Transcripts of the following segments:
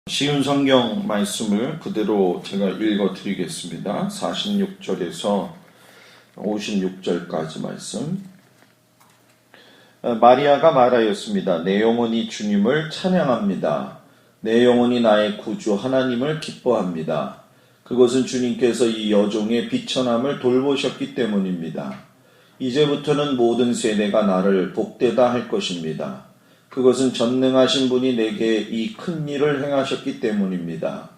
쉬운 성경 말씀을 그대로 제가 읽어 드리겠습니다. 46절에서 56절까지 말씀. 마리아가 말하였습니다. 내 영혼이 주님을 찬양합니다. 내 영혼이 나의 구주 하나님을 기뻐합니다. 그것은 주님께서 이 여종의 비천함을 돌보셨기 때문입니다. 이제부터는 모든 세대가 나를 복되다 할 것입니다. 그것은 전능하신 분이 내게 이 큰 일을 행하셨기 때문입니다.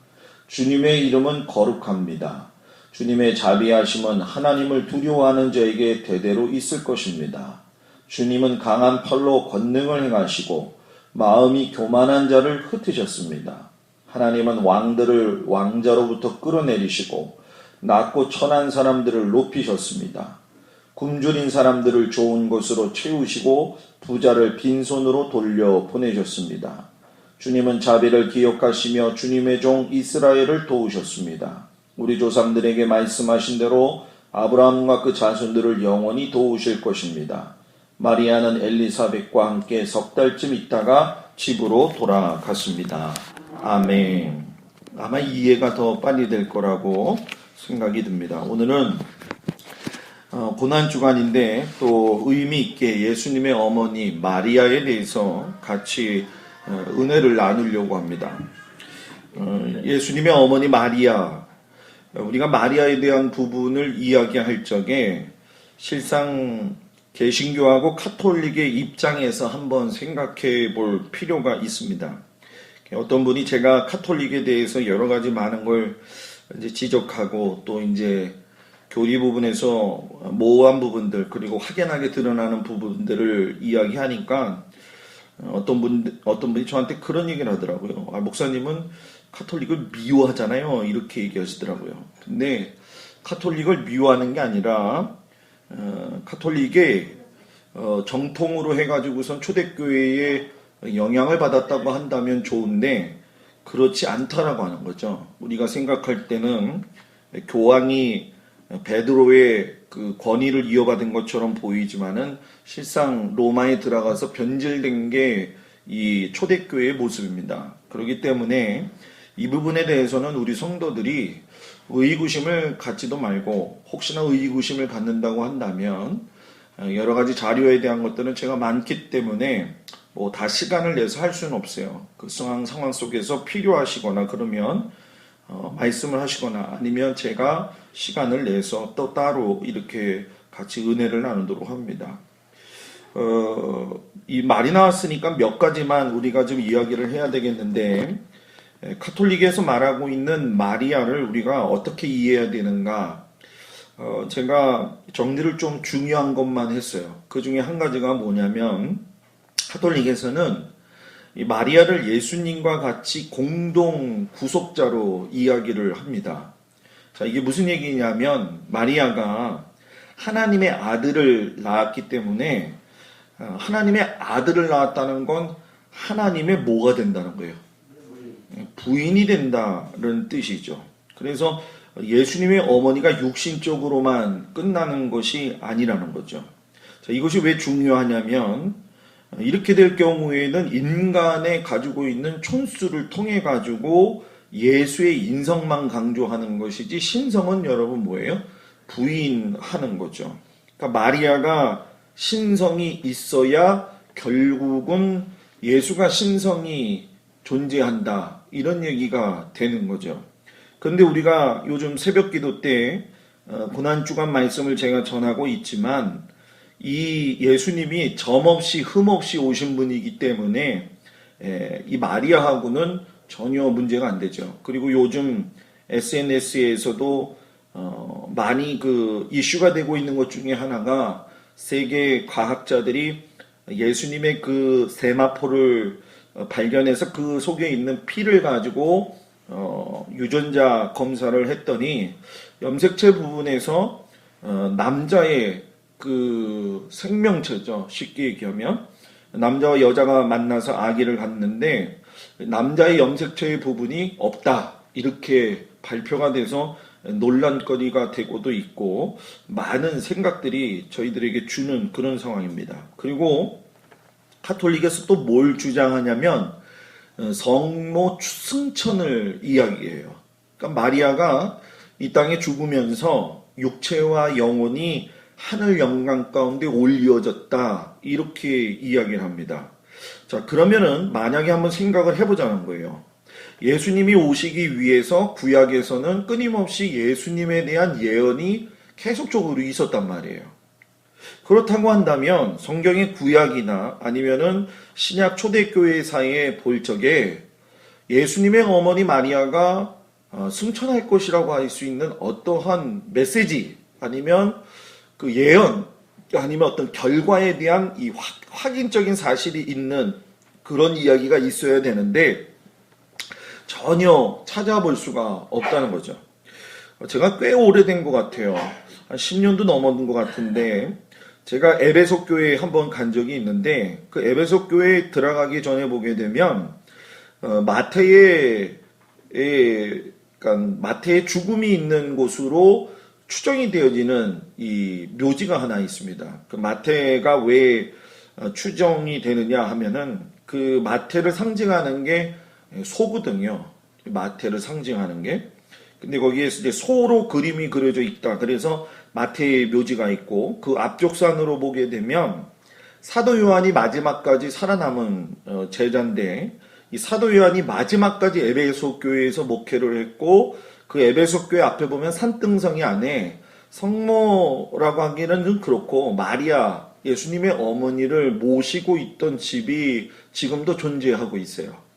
주님의 이름은 거룩합니다. 주님의 자비하심은 하나님을 두려워하는 자에게 대대로 있을 것입니다. 주님은 강한 팔로 권능을 행하시고 마음이 교만한 자를 흩으셨습니다. 하나님은 왕들을 왕자로부터 끌어내리시고 낮고 천한 사람들을 높이셨습니다. 굶주린 사람들을 좋은 곳으로 채우시고 부자를 빈손으로 돌려 보내셨습니다. 주님은 자비를 기억하시며 주님의 종 이스라엘을 도우셨습니다. 우리 조상들에게 말씀하신 대로 아브라함과 그 자손들을 영원히 도우실 것입니다. 마리아는 엘리사벳과 함께 석 달쯤 있다가 집으로 돌아갔습니다. 아멘. 아마 이해가 더 빨리 될 거라고 생각이 듭니다. 오늘은 고난주간인데 또 의미 있게 예수님의 어머니 마리아에 대해서 같이 은혜를 나누려고 합니다. 예수님의 어머니 마리아, 우리가 마리아에 대한 부분을 이야기할 적에 실상 개신교하고 카톨릭의 입장에서 한번 생각해 볼 필요가 있습니다. 어떤 분이 제가 카톨릭에 대해서 여러 가지 많은 걸 이제 지적하고 또 이제 교리 부분에서 모호한 부분들 그리고 확연하게 드러나는 부분들을 이야기하니까 어떤 분이 저한테 그런 얘기를 하더라고요. 목사님은 카톨릭을 미워하잖아요. 이렇게 얘기하시더라고요. 근데 카톨릭을 미워하는 게 아니라 카톨릭의 정통으로 해가지고선 초대교회에 영향을 받았다고 한다면 좋은데 그렇지 않다라고 하는 거죠. 우리가 생각할 때는 교황이 베드로의 그 권위를 이어받은 것처럼 보이지만은 실상 로마에 들어가서 변질된 게 이 초대교회의 모습입니다. 그렇기 때문에 이 부분에 대해서는 우리 성도들이 의구심을 갖지도 말고 혹시나 의구심을 갖는다고 한다면 여러 가지 자료에 대한 것들은 제가 많기 때문에 뭐 다 시간을 내서 할 수는 없어요. 그 상황 속에서 필요하시거나 그러면 말씀을 하시거나 아니면 제가 시간을 내서 또 따로 이렇게 같이 은혜를 나누도록 합니다. 이 말이 나왔으니까 몇 가지만 우리가 좀 이야기를 해야 되겠는데 카톨릭에서 말하고 있는 마리아를 우리가 어떻게 이해해야 되는가 제가 정리를 좀 중요한 것만 했어요. 그 중에 한 가지가 뭐냐면 카톨릭에서는 이 마리아를 예수님과 같이 공동 구속자로 이야기를 합니다. 자, 이게 무슨 얘기냐면 마리아가 하나님의 아들을 낳았기 때문에 하나님의 아들을 낳았다는 건 하나님의 뭐가 된다는 거예요? 부인이 된다는 뜻이죠. 그래서 예수님의 어머니가 육신적으로만 끝나는 것이 아니라는 거죠. 자, 이것이 왜 중요하냐면 이렇게 될 경우에는 인간의 가지고 있는 촌수를 통해 가지고 예수의 인성만 강조하는 것이지 신성은 여러분 뭐예요? 부인하는 거죠. 그러니까 마리아가 신성이 있어야 결국은 예수가 신성이 존재한다 이런 얘기가 되는 거죠. 그런데 우리가 요즘 새벽기도 때 고난주간 말씀을 제가 전하고 있지만 이 예수님이 점없이 흠없이 오신 분이기 때문에 이 마리아하고는 전혀 문제가 안 되죠. 그리고 요즘 SNS에서도 많이 그 이슈가 되고 있는 것 중에 하나가 세계 과학자들이 예수님의 그 세마포를 발견해서 그 속에 있는 피를 가지고 유전자 검사를 했더니 염색체 부분에서 남자의 그 생명체죠. 쉽게 얘기하면 남자와 여자가 만나서 아기를 갖는데 남자의 염색체의 부분이 없다 이렇게 발표가 돼서 논란거리가 되고도 있고 많은 생각들이 저희들에게 주는 그런 상황입니다. 그리고 카톨릭에서 또 뭘 주장하냐면 성모 승천을 이야기해요. 그러니까 마리아가 이 땅에 죽으면서 육체와 영혼이 하늘 영광 가운데 올려졌다, 이렇게 이야기를 합니다. 자, 그러면은 만약에 한번 생각을 해보자는 거예요. 예수님이 오시기 위해서 구약에서는 끊임없이 예수님에 대한 예언이 계속적으로 있었단 말이에요. 그렇다고 한다면 성경의 구약이나 아니면은 신약 초대교회사에 볼 적에 예수님의 어머니 마리아가 승천할 것이라고 할 수 있는 어떠한 메시지, 아니면 그 예언, 아니면 어떤 결과에 대한 이 확인적인 사실이 있는 그런 이야기가 있어야 되는데 전혀 찾아볼 수가 없다는 거죠. 제가 꽤 오래된 것 같아요. 한 10년도 넘었는 것 같은데, 제가 에베소 교회에 한번 간 적이 있는데, 그 에베소 교회에 들어가기 전에 보게 되면 마태의 죽음이 있는 곳으로 추정이 되어지는 이 묘지가 하나 있습니다. 그 마태가 왜 추정이 되느냐 하면은 그 마태를 상징하는 게 소거든요. 마태를 상징하는 게. 근데 거기에서 이제 소로 그림이 그려져 있다. 그래서 마태의 묘지가 있고, 그 앞쪽산으로 보게 되면 사도 요한이 마지막까지 살아남은 제자인데, 이 사도 요한이 마지막까지 에베소 교회에서 목회를 했고, 그 에베소 교회 앞에 보면 산등성이 안에 성모라고 하기는 좀 그렇고 마리아, 예수님의 어머니를 모시고 있던 집이 지금도 존재하고 있어요.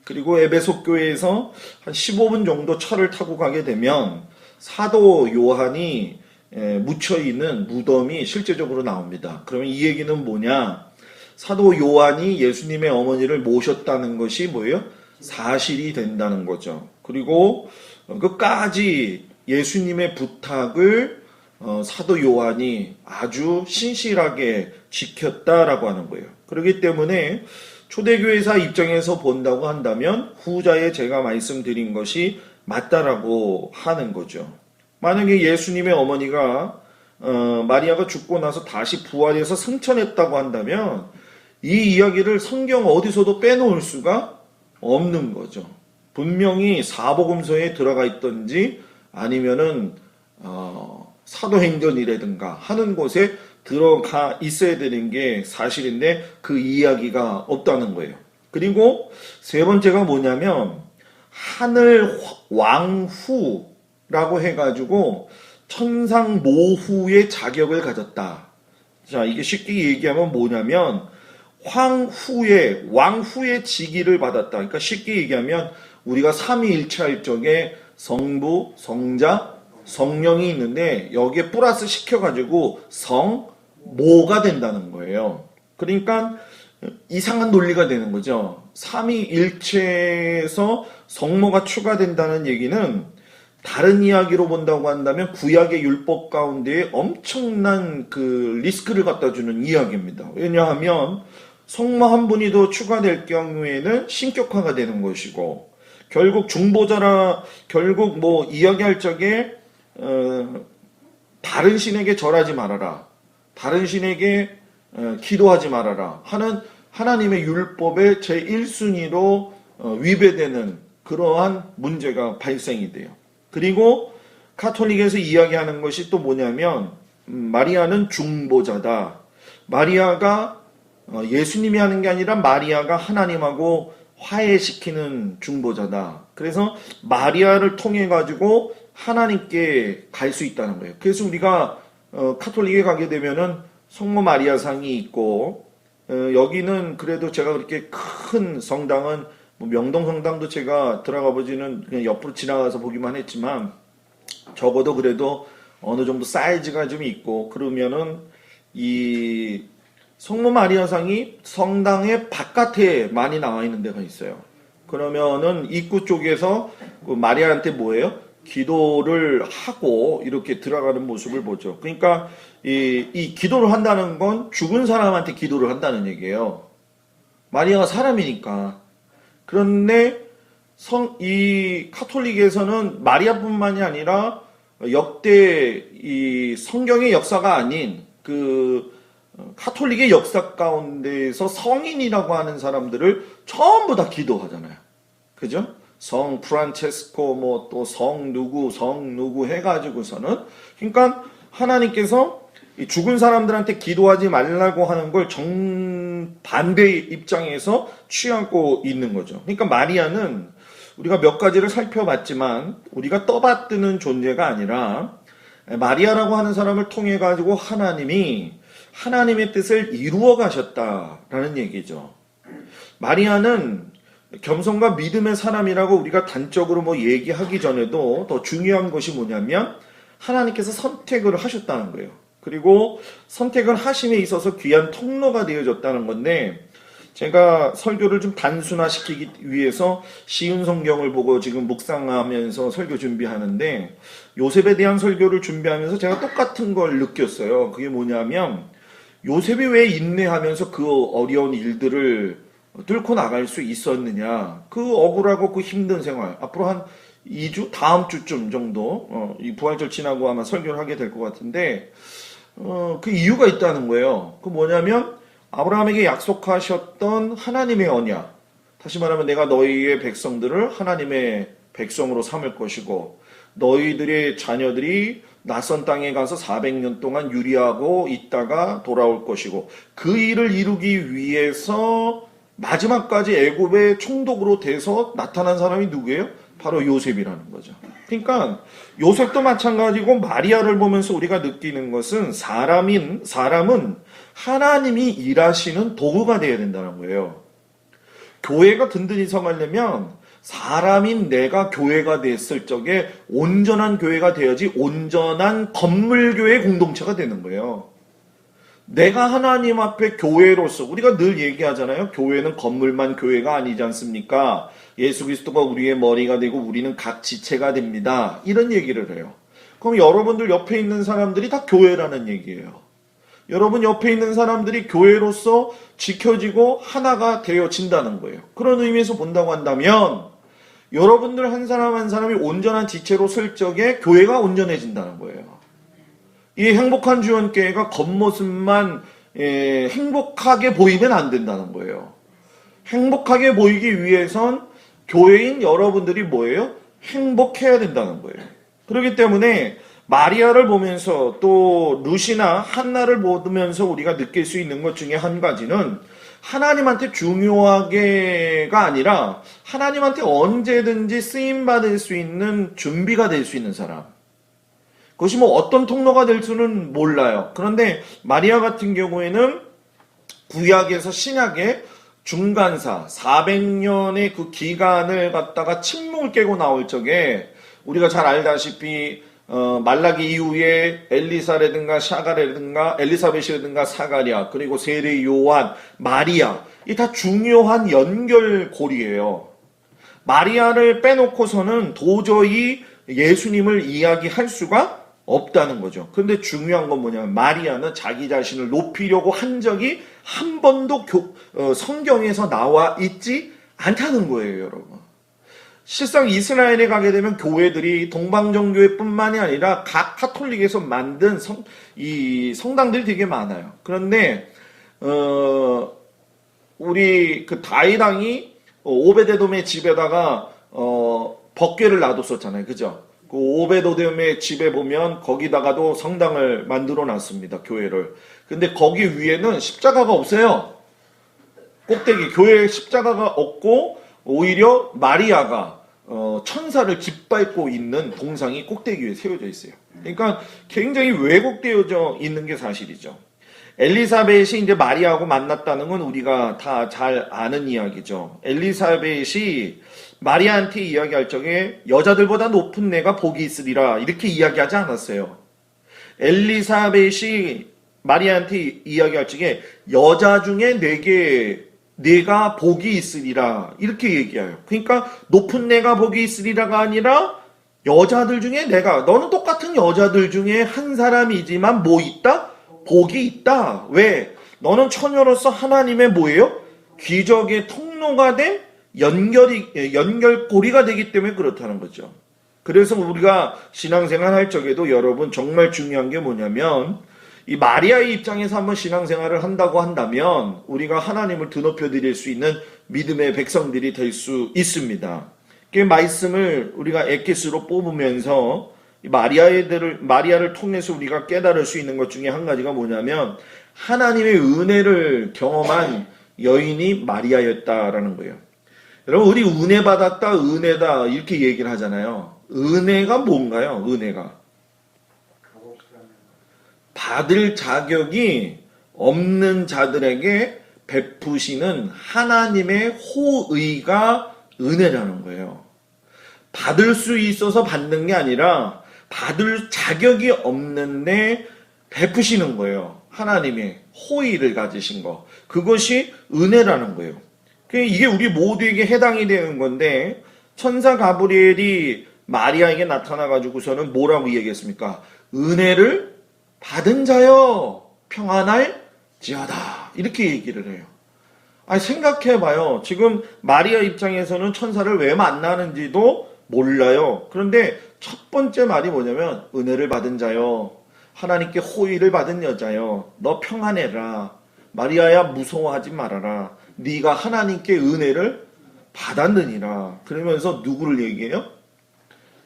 그리고 에베소 교회에서 한 15분 정도 차를 타고 가게 되면 사도 요한이 묻혀있는 무덤이 실제적으로 나옵니다. 그러면 이 얘기는 뭐냐? 사도 요한이 예수님의 어머니를 모셨다는 것이 뭐예요? 사실이 된다는 거죠. 그리고 끝까지 예수님의 부탁을 사도 요한이 아주 신실하게 지켰다라고 하는 거예요. 그렇기 때문에 초대교회사 입장에서 본다고 한다면 후자에 제가 말씀드린 것이 맞다라고 하는 거죠. 만약에 예수님의 어머니가 마리아가 죽고 나서 다시 부활해서 승천했다고 한다면 이 이야기를 성경 어디서도 빼놓을 수가 없는 거죠. 분명히 사복음서에 들어가 있던지 아니면은 사도행전이라든가 하는 곳에 들어가 있어야 되는 게 사실인데 그 이야기가 없다는 거예요. 그리고 세 번째가 뭐냐면 하늘 왕후라고 해가지고 천상 모후의 자격을 가졌다. 자, 이게 쉽게 얘기하면 뭐냐면 왕후의 직위를 받았다. 그러니까 쉽게 얘기하면 우리가 삼위일체할 적에 성부, 성자, 성령이 있는데 여기에 플러스 시켜가지고 성모가 된다는 거예요. 그러니까 이상한 논리가 되는 거죠. 삼위일체에서 성모가 추가된다는 얘기는 다른 이야기로 본다고 한다면 구약의 율법 가운데 엄청난 그 리스크를 갖다 주는 이야기입니다. 왜냐하면 성모 한 분이 더 추가될 경우에는 신격화가 되는 것이고, 결국 결국 뭐 이야기할 적에 다른 신에게 절하지 말아라, 다른 신에게 기도하지 말아라 하는 하나님의 율법의 제1순위로 위배되는 그러한 문제가 발생이 돼요. 그리고 카톨릭에서 이야기하는 것이 또 뭐냐면 마리아는 중보자다. 마리아가 예수님이 하는 게 아니라 마리아가 하나님하고 화해시키는 중보자다. 그래서 마리아를 통해 가지고 하나님께 갈 수 있다는 거예요. 그래서 우리가 카톨릭에 가게 되면은 성모 마리아상이 있고, 여기는 그래도 제가 그렇게 큰 성당은 뭐 명동 성당도 제가 들어가 보지는 그냥 옆으로 지나가서 보기만 했지만 적어도 그래도 어느 정도 사이즈가 좀 있고, 그러면은 이 성모 마리아상이 성당의 바깥에 많이 나와 있는 데가 있어요. 그러면은 입구 쪽에서 그 마리아한테 뭐예요? 기도를 하고 이렇게 들어가는 모습을 보죠. 그러니까 이 기도를 한다는 건 죽은 사람한테 기도를 한다는 얘기예요. 마리아가 사람이니까. 그런데 이 카톨릭에서는 마리아뿐만이 아니라 역대 이 성경의 역사가 아닌 그 카톨릭의 역사 가운데에서 성인이라고 하는 사람들을 전부 다 기도하잖아요. 그죠? 성 프란체스코 뭐 또 성 누구 해가지고서는, 그러니까 하나님께서 이 죽은 사람들한테 기도하지 말라고 하는 걸 정반대의 입장에서 취하고 있는 거죠. 그러니까 마리아는 우리가 몇 가지를 살펴봤지만 우리가 떠받드는 존재가 아니라, 마리아라고 하는 사람을 통해 가지고 하나님이 하나님의 뜻을 이루어 가셨다라는 얘기죠. 마리아는 겸손과 믿음의 사람이라고 우리가 단적으로 뭐 얘기하기 전에도 더 중요한 것이 뭐냐면 하나님께서 선택을 하셨다는 거예요. 그리고 선택을 하심에 있어서 귀한 통로가 되어졌다는 건데, 제가 설교를 좀 단순화시키기 위해서 쉬운 성경을 보고 지금 묵상하면서 설교 준비하는데, 요셉에 대한 설교를 준비하면서 제가 똑같은 걸 느꼈어요. 그게 뭐냐면 요셉이 왜 인내하면서 그 어려운 일들을 뚫고 나갈 수 있었느냐, 그 억울하고 그 힘든 생활, 앞으로 한 2주? 다음 주쯤 정도 이 부활절 지나고 아마 설교를 하게 될 것 같은데, 그 이유가 있다는 거예요. 그 뭐냐면 아브라함에게 약속하셨던 하나님의 언약, 다시 말하면 내가 너희의 백성들을 하나님의 백성으로 삼을 것이고 너희들의 자녀들이 낯선 땅에 가서 400년 동안 유리하고 있다가 돌아올 것이고, 그 일을 이루기 위해서 마지막까지 애굽의 총독으로 돼서 나타난 사람이 누구예요? 바로 요셉이라는 거죠. 그러니까 요셉도 마찬가지고 마리아를 보면서 우리가 느끼는 것은 사람은 하나님이 일하시는 도구가 되어야 된다는 거예요. 교회가 든든히 서가려면 사람인 내가 교회가 됐을 적에 온전한 교회가 되어야지 온전한 건물교회 공동체가 되는 거예요. 내가 하나님 앞에 교회로서, 우리가 늘 얘기하잖아요. 교회는 건물만 교회가 아니지 않습니까? 예수 그리스도가 우리의 머리가 되고 우리는 각 지체가 됩니다. 이런 얘기를 해요. 그럼 여러분들 옆에 있는 사람들이 다 교회라는 얘기예요. 여러분 옆에 있는 사람들이 교회로서 지켜지고 하나가 되어진다는 거예요. 그런 의미에서 본다고 한다면 여러분들 한 사람 한 사람이 온전한 지체로 쓸 적에 교회가 온전해진다는 거예요. 이 행복한 주연교회가 겉모습만 행복하게 보이면 안 된다는 거예요. 행복하게 보이기 위해선 교회인 여러분들이 뭐예요? 행복해야 된다는 거예요. 그렇기 때문에 마리아를 보면서 또 루시나 한나를 보면서 우리가 느낄 수 있는 것 중에 한 가지는 하나님한테 중요하게가 아니라 하나님한테 언제든지 쓰임받을 수 있는 준비가 될 수 있는 사람. 그것이 뭐 어떤 통로가 될 수는 몰라요. 그런데 마리아 같은 경우에는 구약에서 신약의 중간사 400년의 그 기간을 갖다가 침묵을 깨고 나올 적에 우리가 잘 알다시피 말라기 이후에 엘리사라든가 샤가라든가 엘리사벳이라든가 사가랴, 그리고 세례 요한, 마리아, 이 다 중요한 연결고리예요. 마리아를 빼놓고서는 도저히 예수님을 이야기할 수가 없다는 거죠. 그런데 중요한 건 뭐냐면 마리아는 자기 자신을 높이려고 한 적이 한 번도 성경에서 나와 있지 않다는 거예요, 여러분. 실상 이스라엘에 가게 되면 교회들이 동방정교회뿐만이 아니라 각 카톨릭에서 만든 성당들이 되게 많아요. 그런데 우리 그 다윗 왕이 오베데돔의 집에다가 법궤를 놔뒀었잖아요, 그죠? 그 오베데돔의 집에 보면 거기다가도 성당을 만들어 놨습니다, 교회를. 근데 거기 위에는 십자가가 없어요. 꼭대기 교회에 십자가가 없고 오히려 마리아가 천사를 짓밟고 있는 동상이 꼭대기 위에 세워져 있어요. 그러니까 굉장히 왜곡되어져 있는 게 사실이죠. 엘리사벳이 이제 마리아하고 만났다는 건 우리가 다 잘 아는 이야기죠. 엘리사벳이 마리아한테 이야기할 적에 여자들보다 높은 내가 복이 있으리라 이렇게 이야기하지 않았어요. 엘리사벳이 마리아한테 이야기할 적에 여자 중에 내가 복이 있으리라 이렇게 얘기해요. 그러니까 높은 내가 복이 있으리라가 아니라 여자들 중에 너는 똑같은 여자들 중에 한 사람이지만 뭐 있다? 복이 있다. 왜? 너는 처녀로서 하나님의 뭐예요? 기적의 통로가 된 연결고리가 되기 때문에 그렇다는 거죠. 그래서 우리가 신앙생활 할 적에도 여러분 정말 중요한 게 뭐냐면 이 마리아의 입장에서 한번 신앙생활을 한다고 한다면 우리가 하나님을 드높여 드릴 수 있는 믿음의 백성들이 될 수 있습니다. 그 말씀을 우리가 엑기스로 뽑으면서 마리아를 통해서 우리가 깨달을 수 있는 것 중에 한 가지가 뭐냐면 하나님의 은혜를 경험한 여인이 마리아였다라는 거예요. 여러분, 우리 은혜 받았다, 은혜다 이렇게 얘기를 하잖아요. 은혜가 뭔가요? 은혜가 받을 자격이 없는 자들에게 베푸시는 하나님의 호의가 은혜라는 거예요. 받을 수 있어서 받는 게 아니라 받을 자격이 없는데 베푸시는 거예요. 하나님의 호의를 가지신 거. 그것이 은혜라는 거예요. 이게 우리 모두에게 해당이 되는 건데 천사 가브리엘이 마리아에게 나타나가지고서는 뭐라고 얘기했습니까? 은혜를 받은 자여 평안할지어다 이렇게 얘기를 해요. 아니, 생각해봐요. 지금 마리아 입장에서는 천사를 왜 만나는지도 몰라요. 그런데 첫 번째 말이 뭐냐면 은혜를 받은 자여, 하나님께 호의를 받은 여자여, 너 평안해라. 마리아야, 무서워하지 말아라. 네가 하나님께 은혜를 받았느니라. 그러면서 누구를 얘기해요?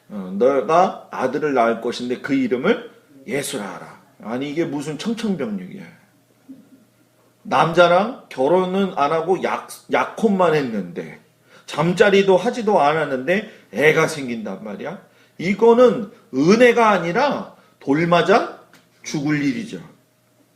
너가 아들을 낳을 것인데 그 이름을 예수라 하라. 아니, 이게 무슨 청천벽력이야. 남자랑 결혼은 안 하고 약혼만 했는데 잠자리도 하지도 않았는데 애가 생긴단 말이야. 이거는 은혜가 아니라 돌맞아 죽을 일이죠.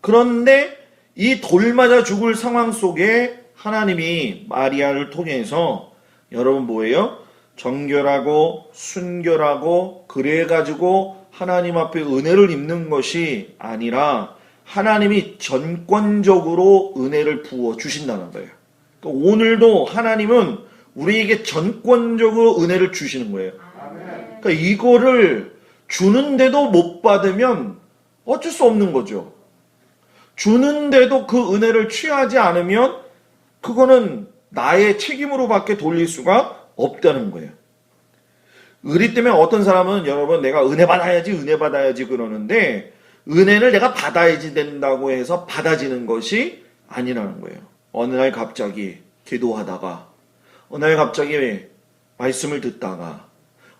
그런데 이 돌맞아 죽을 상황 속에 하나님이 마리아를 통해서 여러분 뭐예요? 정결하고 순결하고 그래가지고 하나님 앞에 은혜를 입는 것이 아니라 하나님이 전권적으로 은혜를 부어 주신다는 거예요. 그러니까 오늘도 하나님은 우리에게 전권적으로 은혜를 주시는 거예요. 그러니까 이거를 주는데도 못 받으면 어쩔 수 없는 거죠. 주는데도 그 은혜를 취하지 않으면 그거는 나의 책임으로밖에 돌릴 수가 없다는 거예요. 의리 때문에 어떤 사람은 여러분 내가 은혜 받아야지 그러는데 은혜를 내가 받아야지 된다고 해서 받아지는 것이 아니라는 거예요. 어느 날 갑자기 기도하다가 어느 날 갑자기 말씀을 듣다가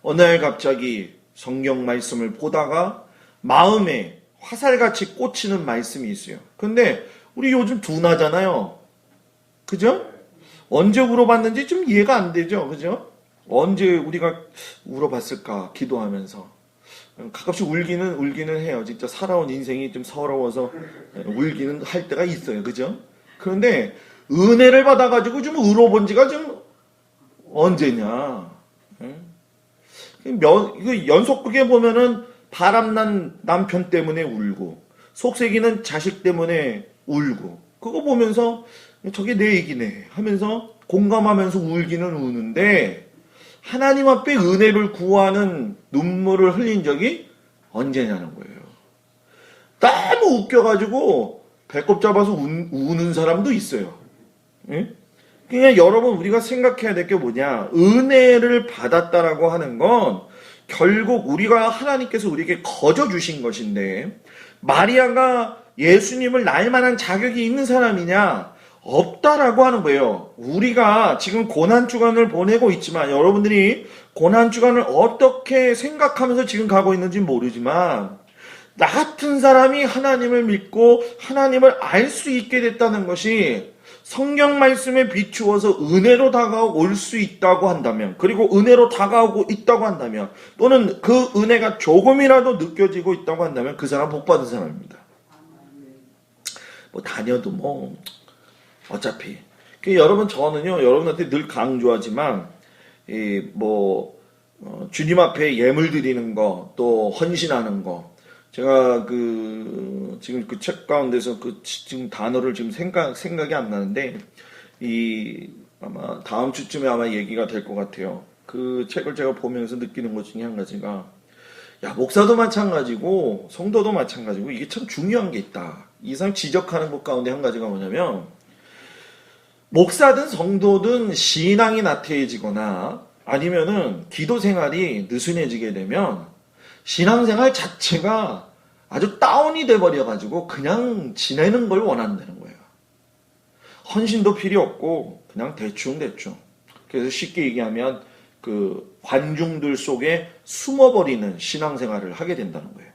어느 날 갑자기 성경 말씀을 보다가 마음에 화살같이 꽂히는 말씀이 있어요. 근데 우리 요즘 둔하잖아요. 그죠? 언제 울어봤는지 좀 이해가 안 되죠. 그죠? 언제 우리가 울어봤을까 기도하면서. 가끔씩 울기는 해요. 진짜 살아온 인생이 좀 서러워서 울기는 할 때가 있어요. 그죠? 그런데 은혜를 받아가지고 좀 울어본 지가 좀 언제냐. 이거 연속극에 보면은 바람난 남편 때문에 울고 속색이는 자식 때문에 울고 그거 보면서 저게 내 얘기네 하면서 공감하면서 울기는 우는데 하나님 앞에 은혜를 구하는 눈물을 흘린 적이 언제냐는 거예요. 너무 웃겨가지고 배꼽 잡아서 우는 사람도 있어요. 예? 그냥 여러분 우리가 생각해야 될 게 뭐냐. 은혜를 받았다라고 하는 건 결국 우리가 하나님께서 우리에게 거저 주신 것인데 마리아가 예수님을 낳을 만한 자격이 있는 사람이냐? 없다라고 하는 거예요. 우리가 지금 고난주간을 보내고 있지만 여러분들이 고난주간을 어떻게 생각하면서 지금 가고 있는지 모르지만 나 같은 사람이 하나님을 믿고 하나님을 알 수 있게 됐다는 것이 성경 말씀에 비추어서 은혜로 다가올 수 있다고 한다면 그리고 은혜로 다가오고 있다고 한다면 또는 그 은혜가 조금이라도 느껴지고 있다고 한다면 그 사람 복 받은 사람입니다. 뭐 다녀도 뭐 어차피 여러분 저는요 여러분한테 늘 강조하지만 주님 앞에 예물 드리는 거 또 헌신하는 거 제가 지금 그 책 가운데서 지금 단어를 지금 생각이 안 나는데 아마 다음 주쯤에 아마 얘기가 될 것 같아요. 그 책을 제가 보면서 느끼는 것 중에 한 가지가 목사도 마찬가지고 성도도 마찬가지고 이게 참 중요한 게 있다. 이상 지적하는 것 가운데 한 가지가 뭐냐면 목사든 성도든 신앙이 나태해지거나 아니면은 기도 생활이 느슨해지게 되면 신앙생활 자체가 아주 다운이 돼버려가지고 그냥 지내는 걸 원한다는 거예요. 헌신도 필요 없고 그냥 대충. 그래서 쉽게 얘기하면 그 관중들 속에 숨어버리는 신앙생활을 하게 된다는 거예요.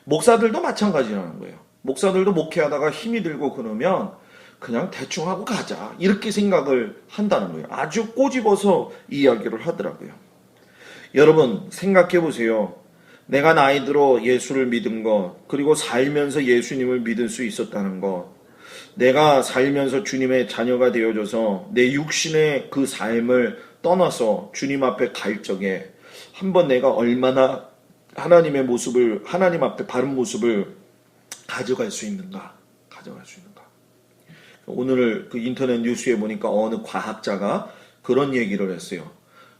목사들도 마찬가지라는 거예요. 목사들도 목회하다가 힘이 들고 그러면 그냥 대충 하고 가자 이렇게 생각을 한다는 거예요. 아주 꼬집어서 이야기를 하더라고요. 여러분 생각해 보세요. 내가 나이 들어 예수를 믿은 것, 그리고 살면서 예수님을 믿을 수 있었다는 것, 내가 살면서 주님의 자녀가 되어져서 내 육신의 그 삶을 떠나서 주님 앞에 갈 적에 한번 내가 얼마나 하나님의 모습을, 하나님 앞에 바른 모습을 가져갈 수 있는가. 오늘 그 인터넷 뉴스에 보니까 어느 과학자가 그런 얘기를 했어요.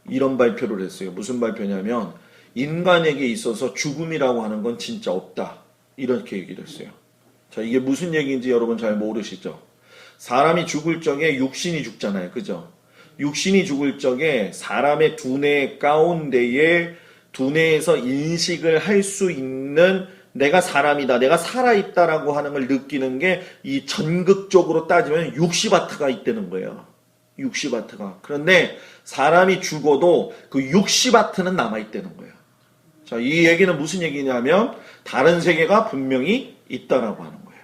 이런 발표를 했어요. 무슨 발표냐면 인간에게 있어서 죽음이라고 하는 건 진짜 없다. 이렇게 얘기를 했어요. 자, 이게 무슨 얘기인지 여러분 잘 모르시죠? 사람이 죽을 적에 육신이 죽잖아요. 그죠? 육신이 죽을 적에 사람의 두뇌 가운데에 두뇌에서 인식을 할 수 있는 내가 사람이다, 내가 살아있다라고 하는 걸 느끼는 게 이 전극적으로 따지면 60와트가 있다는 거예요. 60와트가. 그런데 사람이 죽어도 그 60와트는 남아있다는 거예요. 자, 이 얘기는 무슨 얘기냐면 다른 세계가 분명히 있다라고 하는 거예요.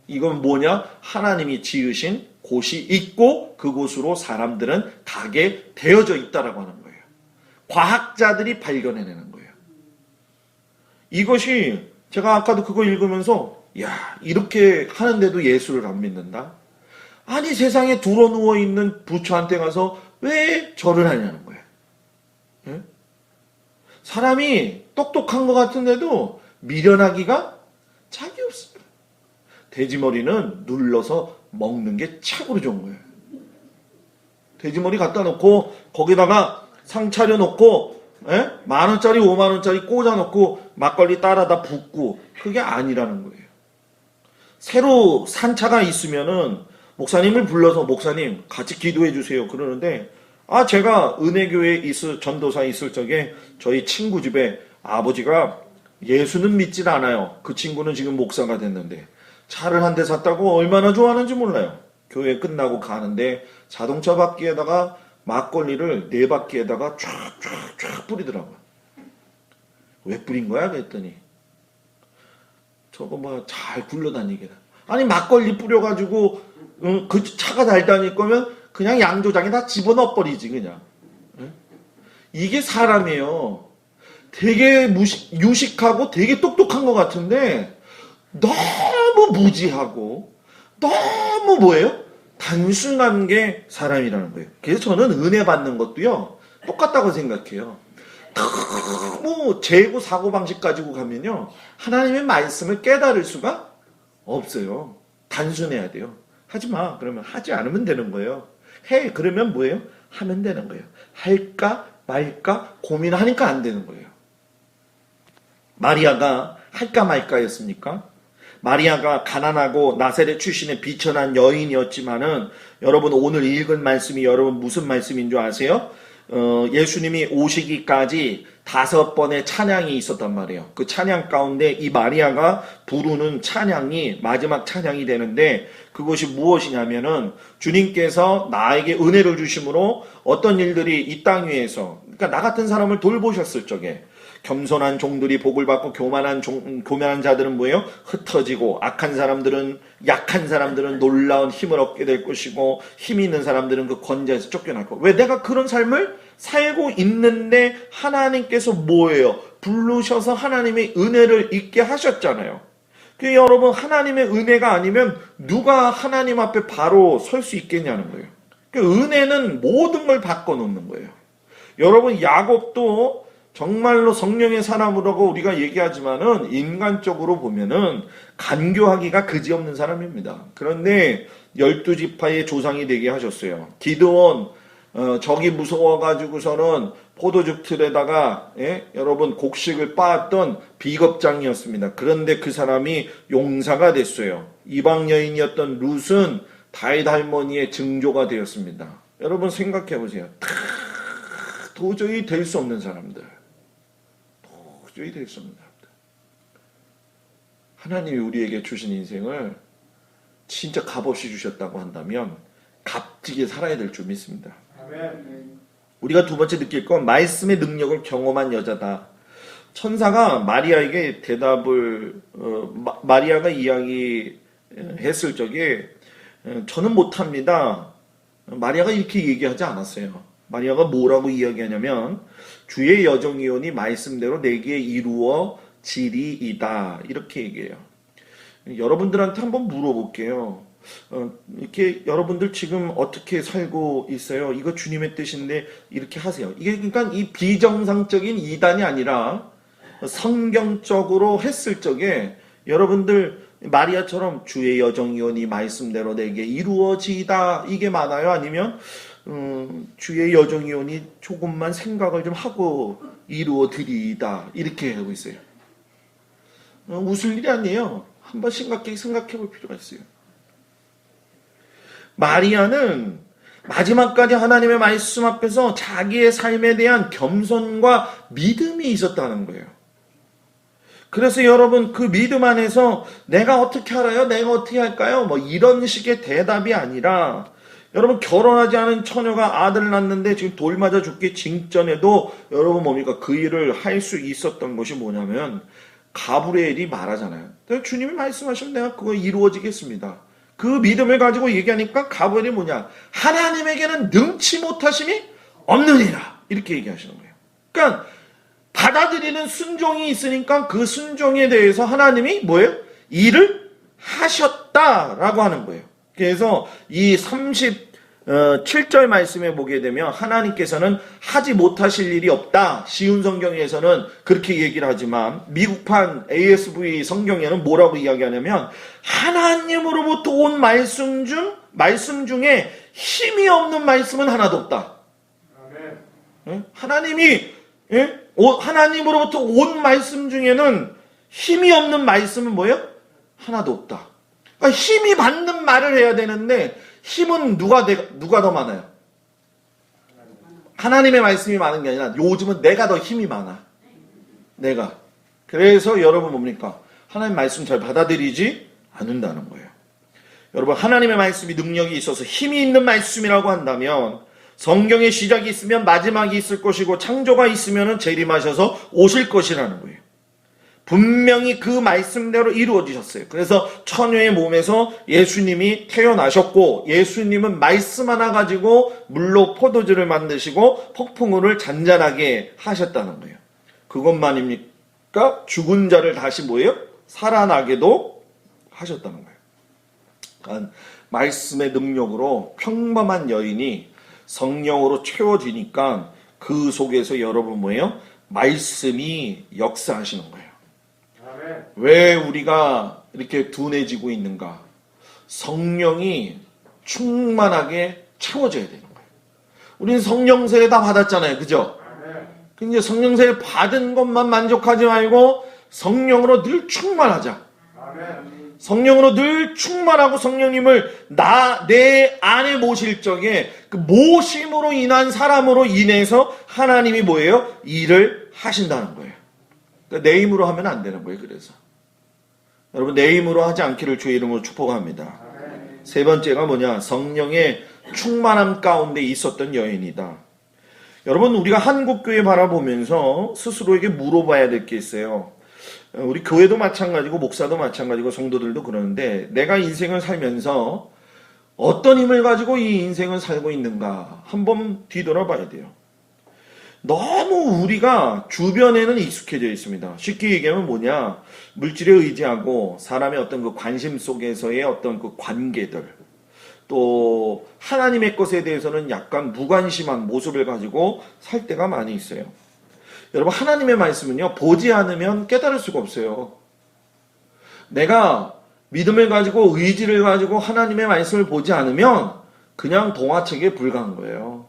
이건 뭐냐? 하나님이 지으신 곳이 있고 그곳으로 사람들은 가게 되어져 있다라고 하는 거예요. 과학자들이 발견해내는 거예요. 이것이 제가 아까도 그거 읽으면서 야, 이렇게 하는데도 예수를 안 믿는다? 아니 세상에 들어 누워있는 부처한테 가서 왜 절을 하냐는 거예요. 예? 사람이 똑똑한 것 같은데도 미련하기가 짝이 없습니다. 돼지머리는 눌러서 먹는 게 최고로 좋은 거예요. 돼지머리 갖다 놓고 거기다가 상 차려놓고 10,000원짜리 50,000원짜리 꽂아놓고 막걸리 따라다 붓고 그게 아니라는 거예요. 새로 산 차가 있으면은 목사님을 불러서 목사님 같이 기도해 주세요 그러는데 제가 은혜교회에 전도사에 있을 적에 저희 친구 집에 아버지가 예수는 믿질 않아요. 그 친구는 지금 목사가 됐는데 차를 한 대 샀다고 얼마나 좋아하는지 몰라요. 교회 끝나고 가는데 자동차 바퀴에다가 막걸리를 4바퀴에다가 쫙 뿌리더라고요. 왜 뿌린 거야? 그랬더니 저거 뭐 잘 굴러다니게. 아니 막걸리 뿌려가지고 그 차가 잘 다닐 거면 그냥 양조장에 다 집어넣어 버리지 그냥. 이게 사람이에요. 되게 유식하고 되게 똑똑한 것 같은데 너무 무지하고 너무 뭐예요? 단순한 게 사람이라는 거예요. 그래서 저는 은혜 받는 것도요 똑같다고 생각해요. 너무 재고 사고방식 가지고 가면요 하나님의 말씀을 깨달을 수가 없어요. 단순해야 돼요. 하지마 그러면 하지 않으면 되는 거예요. 해 그러면 뭐예요? 하면 되는 거예요. 할까 말까 고민하니까 안 되는 거예요. 마리아가 할까 말까였습니까? 마리아가 가난하고 나사렛 출신의 비천한 여인이었지만은 여러분 오늘 읽은 말씀이 여러분 무슨 말씀인 줄 아세요? 예수님이 오시기까지 5번의 찬양이 있었단 말이에요. 그 찬양 가운데 이 마리아가 부르는 찬양이 마지막 찬양이 되는데 그것이 무엇이냐면은 주님께서 나에게 은혜를 주심으로 어떤 일들이 이 땅 위에서 그러니까 나 같은 사람을 돌보셨을 적에 겸손한 종들이 복을 받고 교만한 자들은 뭐예요? 흩어지고 약한 사람들은 놀라운 힘을 얻게 될 것이고 힘 있는 사람들은 그 권좌에서 쫓겨날 거고. 왜 내가 그런 삶을 살고 있는데 하나님께서 뭐예요? 부르셔서 하나님의 은혜를 있게 하셨잖아요. 그 여러분 하나님의 은혜가 아니면 누가 하나님 앞에 바로 설 수 있겠냐는 거예요. 그 은혜는 모든 걸 바꿔놓는 거예요. 여러분 야곱도 정말로 성령의 사람이라고 우리가 얘기하지만은 인간적으로 보면은 간교하기가 그지없는 사람입니다. 그런데 12지파의 조상이 되게 하셨어요. 기드온 적이 무서워가지고서는 포도즙 틀에다가 여러분 곡식을 빻았던 비겁장이었습니다. 그런데 그 사람이 용사가 됐어요. 이방 여인이었던 룻은 다윗 할머니의 증조가 되었습니다. 여러분 생각해 보세요. 도저히 될 수 없는 사람들. 도저히 될 수 없는 사람들. 하나님이 우리에게 주신 인생을 진짜 값없이 주셨다고 한다면 값지게 살아야 될 줄 믿습니다. 우리가 두 번째 느낄 건 말씀의 능력을 경험한 여자다. 천사가 마리아에게 대답을 마리아가 이야기했을 적에 저는 못합니다. 마리아가 이렇게 얘기하지 않았어요. 마리아가 뭐라고 이야기하냐면 주의 여정이오니 말씀대로 내게 이루어지리이다 이렇게 얘기해요. 여러분들한테 한번 물어볼게요. 이렇게 여러분들 지금 어떻게 살고 있어요? 이거 주님의 뜻인데 이렇게 하세요. 이게 그러니까 이 비정상적인 이단이 아니라 성경적으로 했을 적에 여러분들 마리아처럼 주의 여정이오니 말씀대로 내게 이루어지다 이게 많아요? 아니면 주의 여정이오니 조금만 생각을 좀 하고 이루어드리다 이렇게 하고 있어요. 웃을 일이 아니에요. 한번 생각해 볼 필요가 있어요. 마리아는 마지막까지 하나님의 말씀 앞에서 자기의 삶에 대한 겸손과 믿음이 있었다는 거예요. 그래서 여러분 그 믿음 안에서 내가 어떻게 알아요? 내가 어떻게 할까요? 뭐 이런 식의 대답이 아니라 여러분 결혼하지 않은 처녀가 아들을 낳는데 지금 돌 맞아 죽기 직전에도 여러분 뭡니까? 그 일을 할 수 있었던 것이 뭐냐면 가브리엘이 말하잖아요. 주님이 말씀하시면 내가 그거 이루어지겠습니다. 그 믿음을 가지고 얘기하니까 가브리엘이 뭐냐? 하나님에게는 능치 못하심이 없느니라 이렇게 얘기하시는 거예요. 그러니까 받아들이는 순종이 있으니까 그 순종에 대해서 하나님이 뭐예요? 일을 하셨다라고 하는 거예요. 그래서 이 37절 말씀에 보게 되면 하나님께서는 하지 못하실 일이 없다. 쉬운 성경에서는 그렇게 얘기를 하지만 미국판 ASV 성경에는 뭐라고 이야기하냐면 하나님으로부터 온 말씀 중에 힘이 없는 말씀은 하나도 없다. 하나님으로부터 온 말씀 중에는 힘이 없는 말씀은 뭐예요? 하나도 없다. 그러니까 힘이 받는 말을 해야 되는데 힘은 누가 더 많아요? 하나님의 말씀이 많은 게 아니라 요즘은 내가 더 힘이 많아. 내가. 그래서 여러분 뭡니까? 하나님 말씀 잘 받아들이지 않는다는 거예요. 여러분 하나님의 말씀이 능력이 있어서 힘이 있는 말씀이라고 한다면 성경의 시작이 있으면 마지막이 있을 것이고 창조가 있으면 재림하셔서 오실 것이라는 거예요. 분명히 그 말씀대로 이루어지셨어요. 그래서 처녀의 몸에서 예수님이 태어나셨고 예수님은 말씀 하나 가지고 물로 포도주를 만드시고 폭풍우를 잔잔하게 하셨다는 거예요. 그것만입니까? 죽은 자를 다시 뭐예요? 살아나게도 하셨다는 거예요. 그러니까 말씀의 능력으로 평범한 여인이 성령으로 채워지니까 그 속에서 여러분 뭐예요? 말씀이 역사하시는 거예요. 왜 우리가 이렇게 둔해지고 있는가? 성령이 충만하게 채워져야 되는 거예요. 우리는 성령 세례 다 받았잖아요. 그죠? 근데 성령 세례 받은 것만 만족하지 말고 성령으로 늘 충만하자. 성령으로 늘 충만하고 성령님을 내 안에 모실 적에 그 모심으로 인한 사람으로 인해서 하나님이 뭐예요? 일을 하신다는 거예요. 그러니까 내 힘으로 하면 안 되는 거예요. 그래서 여러분 내 힘으로 하지 않기를 주의 이름으로 축복합니다. 세 번째가 뭐냐? 성령의 충만함 가운데 있었던 여인이다. 여러분 우리가 한국교회 바라보면서 스스로에게 물어봐야 될 게 있어요. 우리 교회도 마찬가지고 목사도 마찬가지고 성도들도 그러는데 내가 인생을 살면서 어떤 힘을 가지고 이 인생을 살고 있는가 한번 뒤돌아봐야 돼요. 너무 우리가 주변에는 익숙해져 있습니다. 쉽게 얘기하면 뭐냐? 물질에 의지하고 사람의 어떤 그 관심 속에서의 어떤 그 관계들, 또 하나님의 것에 대해서는 약간 무관심한 모습을 가지고 살 때가 많이 있어요. 여러분 하나님의 말씀은요 보지 않으면 깨달을 수가 없어요. 내가 믿음을 가지고 의지를 가지고 하나님의 말씀을 보지 않으면 그냥 동화책에 불과한 거예요.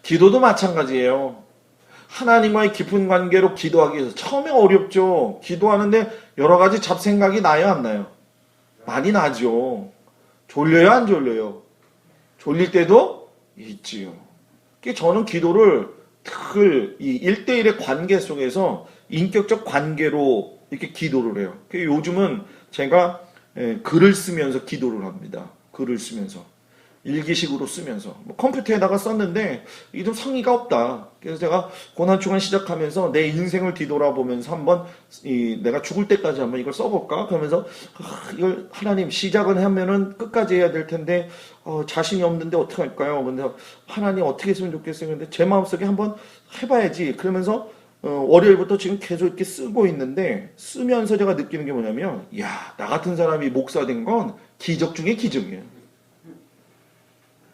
기도도 마찬가지예요. 하나님과의 깊은 관계로 기도하기 위해서 처음에 어렵죠. 기도하는데 여러 가지 잡생각이 나요 안 나요? 많이 나죠. 졸려요 안 졸려요? 졸릴 때도 있지요. 저는 기도를 이 1대1의 관계 속에서 인격적 관계로 이렇게 기도를 해요. 요즘은 제가 글을 쓰면서 기도를 합니다. 글을 쓰면서. 일기식으로 쓰면서 컴퓨터에다가 썼는데 이게 좀 성의가 없다. 그래서 제가 고난주간 시작하면서 내 인생을 뒤돌아보면서 한번 내가 죽을 때까지 한번 이걸 써볼까? 그러면서 이걸 하나님 시작은 하면은 끝까지 해야 될 텐데 자신이 없는데 어떻게 할까요? 근데 하나님 어떻게 했으면 좋겠어요. 근데 제 마음속에 한번 해봐야지. 그러면서 월요일부터 지금 계속 이렇게 쓰고 있는데 쓰면서 제가 느끼는 게 뭐냐면 나 같은 사람이 목사 된 건 기적 중에 기적이에요.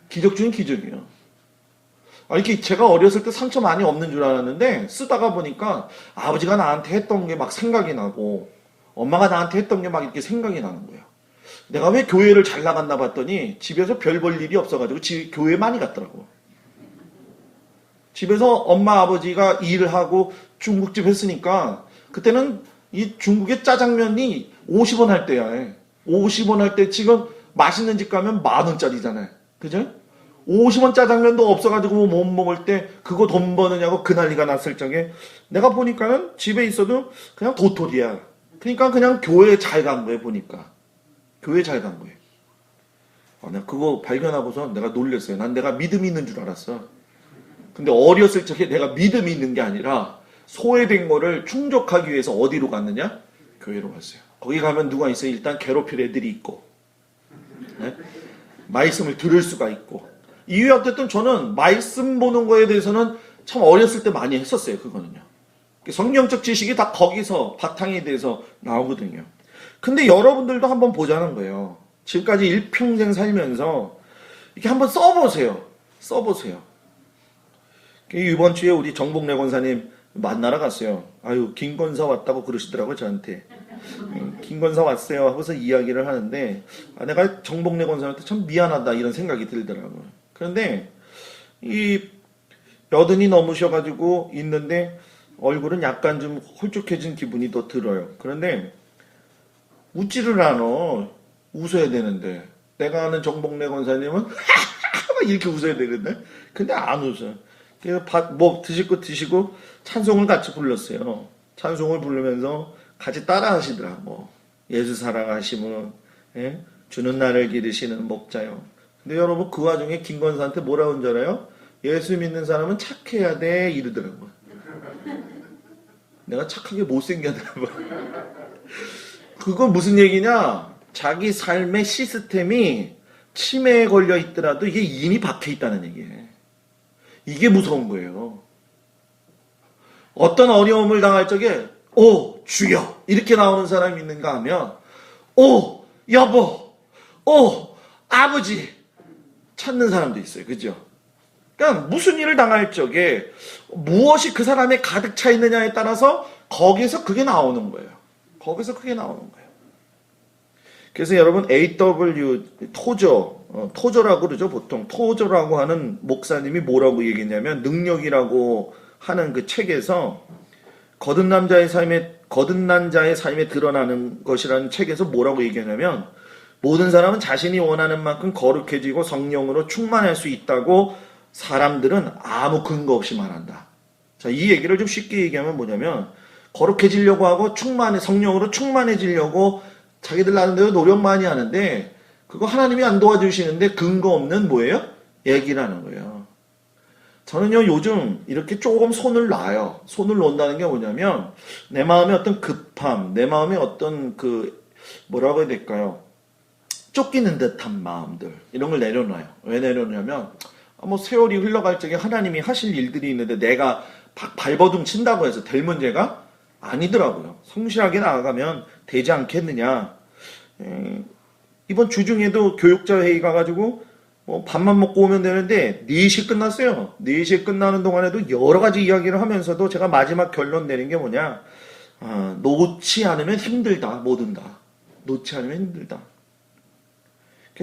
기적 중에 기적이에요. 이렇게 제가 어렸을 때 상처 많이 없는 줄 알았는데 쓰다가 보니까 아버지가 나한테 했던 게 막 생각이 나고 엄마가 나한테 했던 게 막 이렇게 생각이 나는 거예요. 내가 왜 교회를 잘 나갔나 봤더니 집에서 별 볼 일이 없어가지고 교회 많이 갔더라고. 집에서 엄마 아버지가 일을 하고 중국집 했으니까 그때는 이 중국의 짜장면이 50원 할 때야. 50원 할 때 지금 맛있는 집 가면 10,000원짜리잖아요. 그죠? 50원 짜장면도 없어가지고 못 먹을 때 그거 돈 버느냐고 그 난리가 났을 적에 내가 보니까는 집에 있어도 그냥 도토리야. 그러니까 그냥 교회에 잘 간 거예요. 보니까 교회에 잘 간 거예요. 내가 그거 발견하고서 내가 놀랐어요. 난 내가 믿음이 있는 줄 알았어. 근데 어렸을 적에 내가 믿음이 있는 게 아니라 소외된 거를 충족하기 위해서 어디로 갔느냐? 교회로 갔어요. 거기 가면 누가 있어요? 일단 괴롭힐 애들이 있고 네? 말씀을 들을 수가 있고 이유에 어쨌든 저는 말씀 보는 거에 대해서는 참 어렸을 때 많이 했었어요. 그거는요. 성경적 지식이 다 거기서 바탕에 대해서 나오거든요. 근데 여러분들도 한번 보자는 거예요. 지금까지 일평생 살면서 이렇게 한번 써보세요. 써보세요. 이번 주에 우리 정복래 권사님 만나러 갔어요. 김 권사 왔다고 그러시더라고요. 저한테. 김 권사 왔어요 하고서 이야기를 하는데 내가 정복래 권사한테 참 미안하다 이런 생각이 들더라고요. 그런데 이 여든이 넘으셔가지고 있는데 얼굴은 약간 좀 홀쭉해진 기분이 더 들어요. 그런데 웃지를 않아. 웃어야 되는데 내가 아는 정복래 권사님은 이렇게 웃어야 되는데 근데 안 웃어. 그래서 뭐 드실 거 드시고 찬송을 같이 불렀어요. 찬송을 부르면서 같이 따라 하시더라고. 예수 사랑하시면 주는 나를 기르시는 목자요. 근데 여러분 그 와중에 김 권사한테 뭐라고 한 줄 알아요? 예수 믿는 사람은 착해야 돼 이러더라고요. 내가 착하게 못생겼더라고요. 그건 무슨 얘기냐? 자기 삶의 시스템이 치매에 걸려 있더라도 이게 인이 박혀 있다는 얘기예요. 이게 무서운 거예요. 어떤 어려움을 당할 적에 오 주여 이렇게 나오는 사람이 있는가 하면 오 여보 오 아버지 찾는 사람도 있어요. 그죠? 그러니까 무슨 일을 당할 적에 무엇이 그 사람에 가득 차 있느냐에 따라서 거기에서 그게 나오는 거예요. 거기서 그게 나오는 거예요. 그래서 여러분 AW 토저라고 그러죠. 보통 토저라고 하는 목사님이 뭐라고 얘기했냐면 능력이라고 하는 그 책에서 거듭난 자의 삶에 드러나는 것이라는 책에서 뭐라고 얘기하냐면 모든 사람은 자신이 원하는 만큼 거룩해지고 성령으로 충만할 수 있다고 사람들은 아무 근거 없이 말한다. 자, 이 얘기를 좀 쉽게 얘기하면 뭐냐면 거룩해지려고 하고 성령으로 충만해지려고 자기들 나름대로 노력 많이 하는데 그거 하나님이 안 도와주시는데 근거 없는 뭐예요? 얘기라는 거예요. 저는요 요즘 이렇게 조금 손을 놔요. 손을 놓는다는 게 뭐냐면 내 마음의 어떤 급함, 내 마음의 어떤 뭐라고 해야 될까요? 쫓기는 듯한 마음들 이런 걸 내려놔요. 왜 내려놓냐면 뭐 세월이 흘러갈 적에 하나님이 하실 일들이 있는데 내가 발버둥 친다고 해서 될 문제가 아니더라고요. 성실하게 나아가면 되지 않겠느냐. 이번 주중에도 교육자 회의 가가지고 밥만 먹고 오면 되는데 4시에 끝났어요. 4시에 끝나는 동안에도 여러 가지 이야기를 하면서도 제가 마지막 결론 내린 게 뭐냐. 놓지 않으면 힘들다. 뭐든 다. 놓지 않으면 힘들다.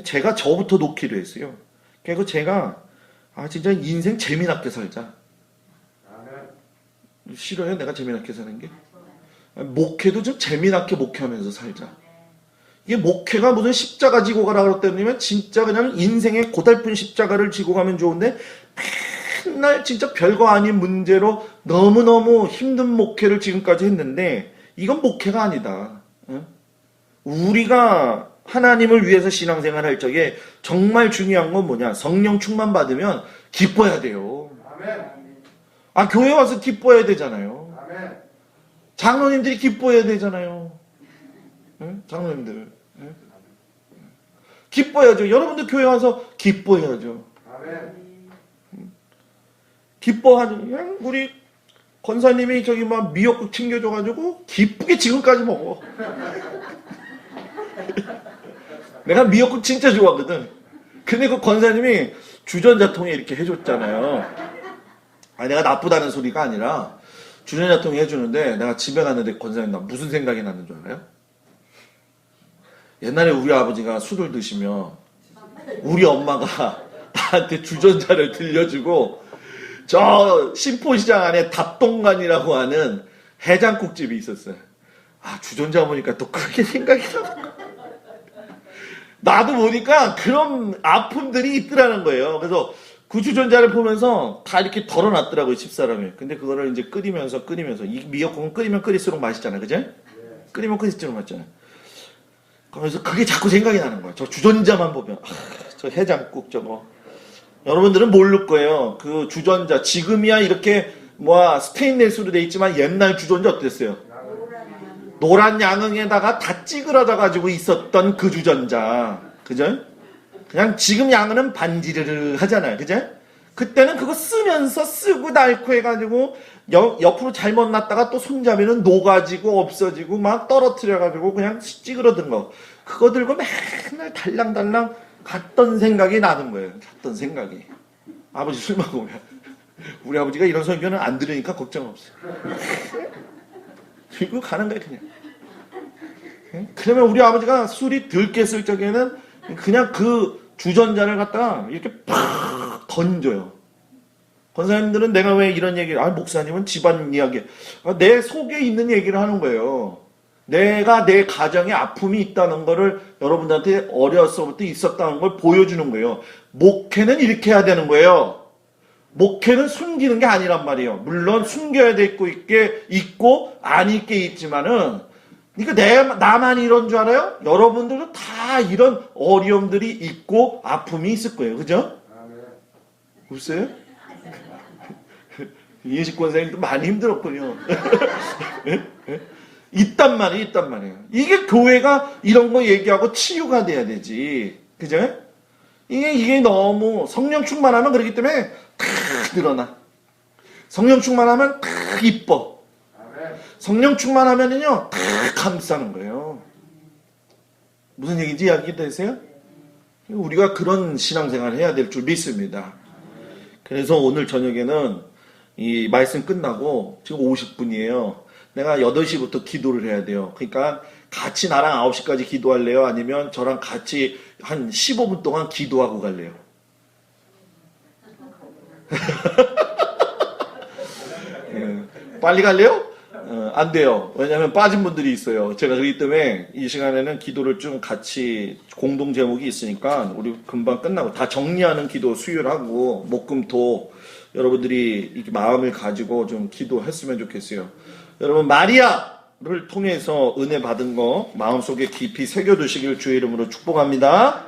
제가 저부터 놓기로 했어요. 그래서 제가 진짜 인생 재미나게 살자. 싫어요? 내가 재미나게 사는 게? 목회도 좀 재미나게 목회하면서 살자. 이게 목회가 무슨 십자가 지고 가라고 그랬다면 진짜 그냥 인생의 고달픈 십자가를 지고 가면 좋은데 맨날 진짜 별거 아닌 문제로 너무너무 힘든 목회를 지금까지 했는데 이건 목회가 아니다. 우리가 하나님을 위해서 신앙생활 할 적에 정말 중요한 건 뭐냐? 성령 충만 받으면 기뻐야 돼요. 아, 교회 와서 기뻐야 되잖아요. 장로님들이 기뻐야 되잖아요. 장로님들. 기뻐야죠. 여러분들 교회 와서 기뻐해야죠. 기뻐하죠. 그냥 우리 권사님이 저기 막 미역국 챙겨줘가지고 기쁘게 지금까지 먹어. 내가 미역국 진짜 좋아하거든. 근데 그 권사님이 주전자통에 이렇게 해줬잖아요. 아니, 내가 나쁘다는 소리가 아니라 주전자통에 해주는데 내가 집에 갔는데 권사님 나 무슨 생각이 나는 줄 알아요? 옛날에 우리 아버지가 술을 드시면 우리 엄마가 나한테 주전자를 들려주고 저 신포시장 안에 답동관이라고 하는 해장국집이 있었어요. 아, 주전자 보니까 또 그렇게 생각이 나. 나도 보니까 그런 아픔들이 있더라는 거예요. 그래서 그 주전자를 보면서 다 이렇게 덜어놨더라고요, 집사람이. 근데 그거를 이제 끓이면서 이 미역국은 끓이면 끓일수록 맛있잖아, 그죠? 끓이면 끓일수록 맛있잖아요. 그래서 그게 자꾸 생각이 나는 거야. 저 주전자만 보면 저 해장국 저거. 여러분들은 모를 거예요. 그 주전자 지금이야 이렇게 스테인레스로 돼 있지만 옛날 주전자 어땠어요? 노란 양응에다가 다 찌그러져 가지고 있었던 그 주전자. 그죠? 그냥 지금 양은은 반지르르 하잖아요. 그죠? 그때는 그거 쓰고 닳고 해가지고 옆으로 잘못 놨다가 또 손잡이는 녹아지고 없어지고 막 떨어뜨려가지고 그냥 찌그러든 거. 그거 들고 맨날 달랑달랑 갔던 생각이 나는 거예요. 갔던 생각이. 아버지 술 먹으면. 우리 아버지가 이런 설교는 안 들으니까 걱정 없어요. 들고 가는 거예요, 그냥. 그러면 우리 아버지가 술이 덜 깼을 적에는 그냥 그 주전자를 갖다가 이렇게 팍 던져요. 권사님들은 내가 왜 이런 얘기를, 목사님은 집안 이야기, 내 속에 있는 얘기를 하는 거예요. 내가 내 가정에 아픔이 있다는 거를 여러분들한테 어려서부터 있었다는 걸 보여주는 거예요. 목회는 이렇게 해야 되는 거예요. 목회는 숨기는 게 아니란 말이에요. 물론 숨겨야 될 거 있고 안 있게 있지만은 그러니까 나만 이런 줄 알아요? 여러분들도 다 이런 어려움들이 있고 아픔이 있을 거예요. 그죠? 없어요? 이해식 권사님도 많이 힘들었군요. 있단 말이에요. 이게 교회가 이런 거 얘기하고 치유가 돼야 되지. 그죠? 이게 너무 성령 충만하면 그렇기 때문에 탁 늘어나. 성령 충만하면 탁 이뻐. 성령 충만하면은요, 탁 감싸는 거예요. 무슨 얘기인지 이야기 되세요? 우리가 그런 신앙생활을 해야 될 줄 믿습니다. 그래서 오늘 저녁에는 이 말씀 끝나고 지금 50분이에요. 내가 8시부터 기도를 해야 돼요. 그러니까 같이 나랑 9시까지 기도할래요? 아니면 저랑 같이 한 15분 동안 기도하고 갈래요? 빨리 갈래요? 안 돼요. 왜냐하면 빠진 분들이 있어요. 제가 그렇기 때문에 이 시간에는 기도를 좀 같이 공동 제목이 있으니까 우리 금방 끝나고 다 정리하는 기도 수요일하고 목금토 여러분들이 이렇게 마음을 가지고 좀 기도했으면 좋겠어요. 여러분 마리아를 통해서 은혜 받은 거 마음속에 깊이 새겨두시길 주의 이름으로 축복합니다.